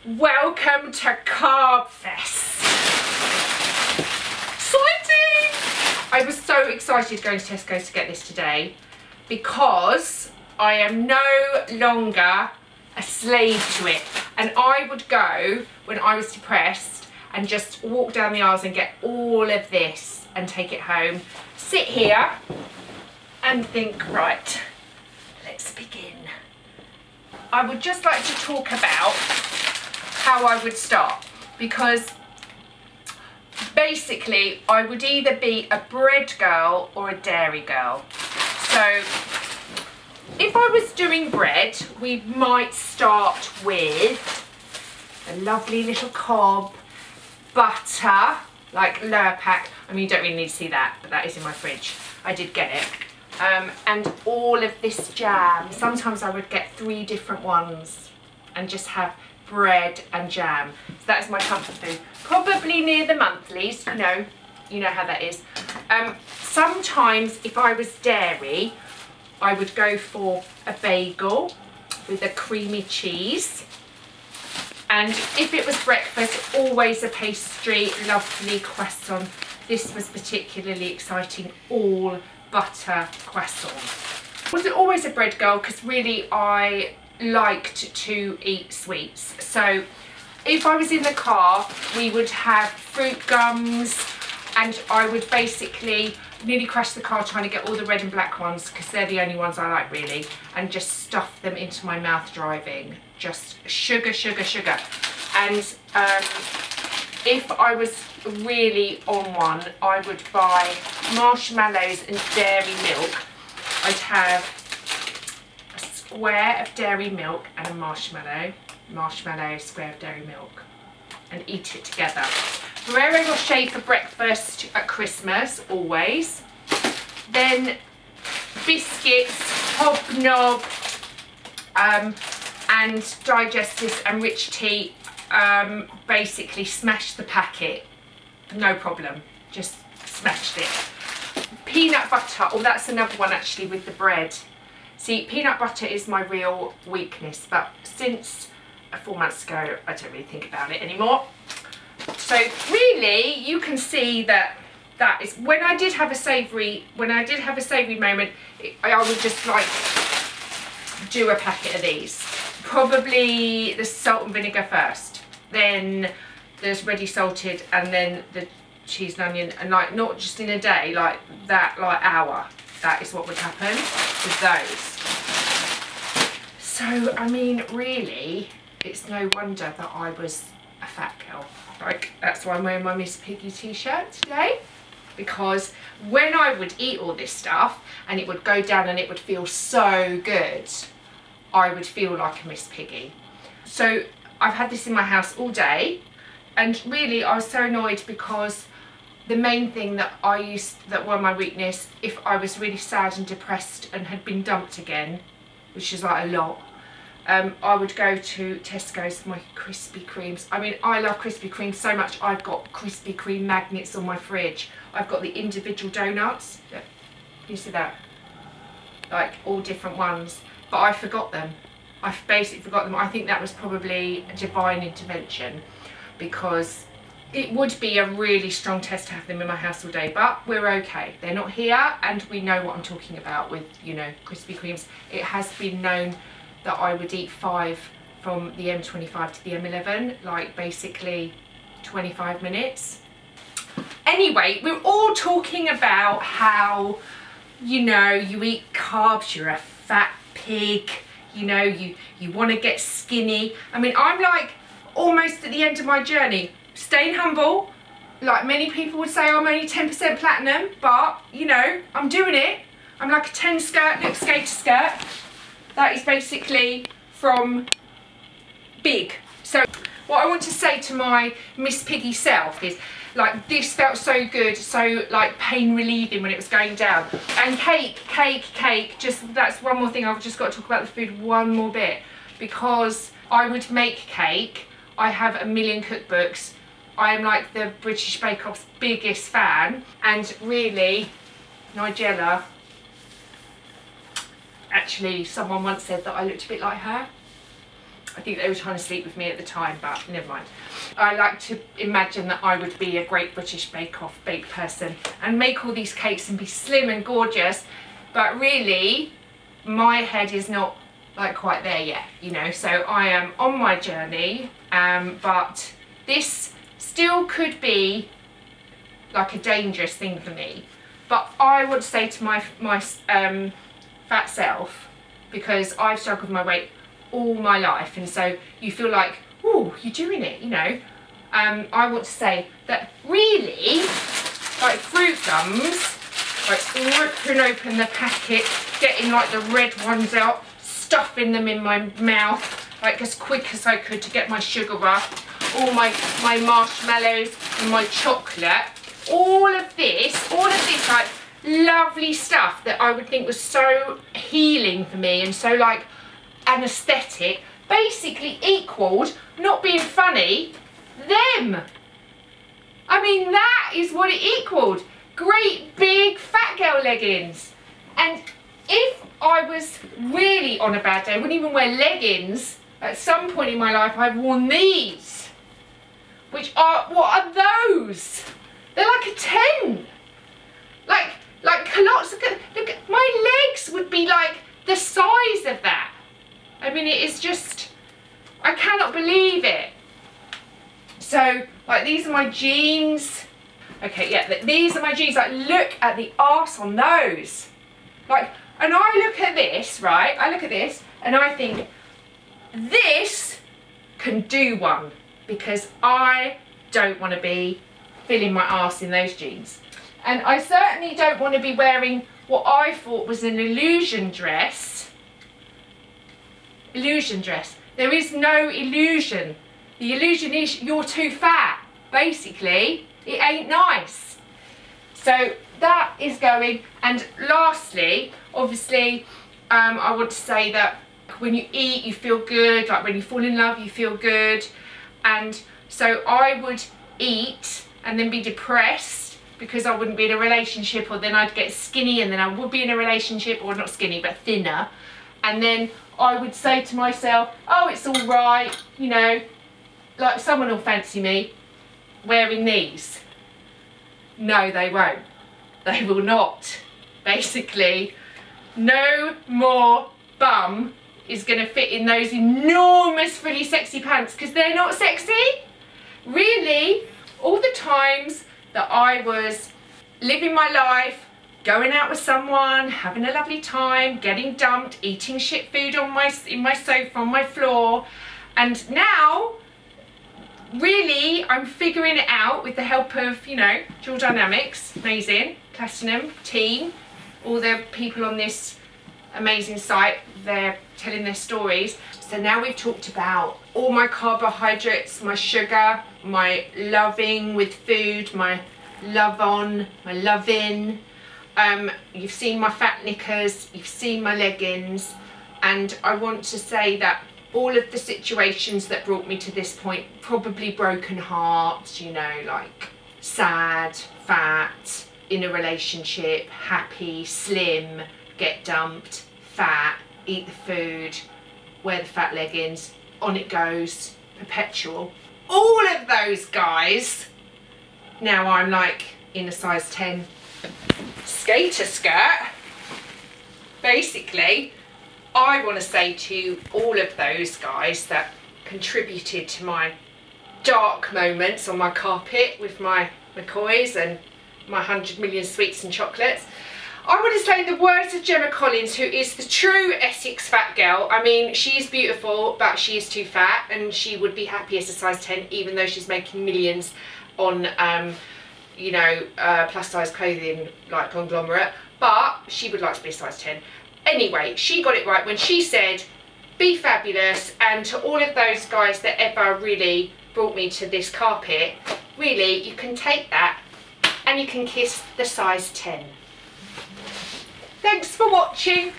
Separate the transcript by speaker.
Speaker 1: Welcome to Carb Fest. Exciting! I was so excited going to Tesco's to get this today because I am no longer a slave to it. And I would go when I was depressed and just walk down the aisles and get all of this and take it home, sit here and think, right, let's begin. I would just like to talk about how I would start, because basically I would either be a bread girl or a dairy girl. So if I was doing bread, we might start with a lovely little cob, butter, like Lurpak. I mean, you don't really need to see that, but that is in my fridge. I did get it. And all of this jam. Sometimes I would get 3 different ones and just have bread and jam. So that is my comfort food. Probably near the monthlies, you know how that is. Sometimes if I was dairy, I would go for a bagel with a creamy cheese. And if it was breakfast, always a pastry, lovely croissant. This was particularly exciting, all butter croissant. I wasn't always a bread girl because really I liked to eat sweets. So if I was in the car, we would have fruit gums, and I would basically nearly crash the car trying to get all the red and black ones because they're the only ones I like really, and just stuff them into my mouth driving. Just sugar, sugar, sugar. And if I was really on one, I would buy marshmallows and dairy milk. I'd have a square of dairy milk and a marshmallow, square of dairy milk, and eat it together. Ferrero Rocher for breakfast at Christmas, always. Then biscuits, hobnob, and digestives and rich tea. Basically smashed the packet, no problem, just smashed it. Peanut butter, oh that's another one actually with the bread. See, peanut butter is my real weakness, but since 4 months ago I don't really think about it anymore. So really you can see that is when I did have a savoury moment, I would just like do a packet of these. Probably the salt and vinegar first, then there's ready salted, and then the cheese and onion, and like not just in a day, like that, like hour. That is what would happen with those. So I mean really it's no wonder that I was a fat girl. Like that's why I'm wearing my Miss Piggy t-shirt today, because when I would eat all this stuff and it would go down and it would feel so good, I would feel like a Miss Piggy. So I've had this in my house all day, and really I was so annoyed because the main thing that were my weakness, if I was really sad and depressed and had been dumped again, which is like a lot, I would go to Tesco's for my Krispy Kremes. I mean, I love Krispy Kremes so much. I've got Krispy Kreme magnets on my fridge. I've got the individual donuts. Can you see that? Like all different ones. But I forgot them. I basically forgot them. I think that was probably a divine intervention, because it would be a really strong test to have them in my house all day, but we're okay. They're not here, and we know what I'm talking about with, Krispy Kremes. It has been known that I would eat 5 from the M25 to the M11, like basically 25 minutes. Anyway, we're all talking about how, you eat carbs, you're a fat pig, you want to get skinny. I mean, I'm like almost at the end of my journey, staying humble. Like many people would say, I'm only 10% platinum, but I'm doing it. I'm like a 10 skirt, little skater skirt. That is basically from big. So what I want to say to my Miss Piggy self is, like, this felt so good, so like pain relieving when it was going down. And cake, just that's one more thing. I've just got to talk about the food one more bit, because I would make cake. I have a million cookbooks. I am like the British Bake Off's biggest fan, and really Nigella, actually someone once said that I looked a bit like her. I think they were trying to sleep with me at the time, but never mind. I like to imagine that I would be a Great British Bake Off bake person and make all these cakes and be slim and gorgeous, but really my head is not like quite there yet, you know, so I am on my journey, but this still could be like a dangerous thing for me. But I would say to my fat self, because I've struggled with my weight all my life, and so you feel like, oh, you're doing it, you know. I want to say that really, like fruit gums, like ripping open the packet, getting like the red ones out, stuffing them in my mouth like as quick as I could to get my sugar up, all my marshmallows and my chocolate, all of this like lovely stuff that I would think was so healing for me and so like anesthetic, basically equaled, not being funny, them. I mean, that is what it equaled. Great big fat girl leggings. And if I was really on a bad day, I wouldn't even wear leggings. At some point in my life I've worn these, which are, what are those? They're like a 10. Like lots of, look, my legs would be like the size of that. I mean, it is just, I cannot believe it. So, like, these are my jeans. Okay, yeah, these are my jeans. Like, look at the arse on those. Like, and I look at this, right? I look at this and I think, this can do one, because I don't want to be filling my arse in those jeans. And I certainly don't want to be wearing what I thought was an illusion dress. Illusion dress. There is no illusion. The illusion is you're too fat. Basically, it ain't nice. So that is going. And lastly, obviously, I want to say that when you eat, you feel good. Like when you fall in love, you feel good. And so I would eat and then be depressed because I wouldn't be in a relationship, or then I'd get skinny and then I would be in a relationship, or not skinny but thinner, and then I would say to myself, oh, it's all right, you know, like someone will fancy me wearing these. No, they won't. They will not. Basically, no more bum is going to fit in those enormous fully sexy pants, because they're not sexy. Really, all the times that I was living my life, going out with someone, having a lovely time, getting dumped, eating shit food on in my sofa, on my floor, and now really I'm figuring it out with the help of, you know, Dual Dynamics, amazing, Platinum, team, all the people on this amazing site, they're telling their stories. So now we've talked about all my carbohydrates, my sugar, my loving with food, my love on, my loving. You've seen my fat knickers, you've seen my leggings, and I want to say that all of the situations that brought me to this point, probably broken heart, you know, like sad, fat, in a relationship, happy, slim, get dumped, fat, eat the food, wear the fat leggings, on it goes, perpetual. All of those guys, now I'm like in a size 10 skater skirt. Basically, I want to say to all of those guys that contributed to my dark moments on my carpet with my McCoys and my 100 million sweets and chocolates, I want to say in the words of Gemma Collins, who is the true Essex fat girl. I mean, she's beautiful, but she is too fat, and she would be happy as a size 10, even though she's making millions on, you know, plus size clothing, like conglomerate. But she would like to be a size 10. Anyway, she got it right when she said, be fabulous. And to all of those guys that ever really brought me to this carpet, really, you can take that and you can kiss the size 10. Thanks for watching.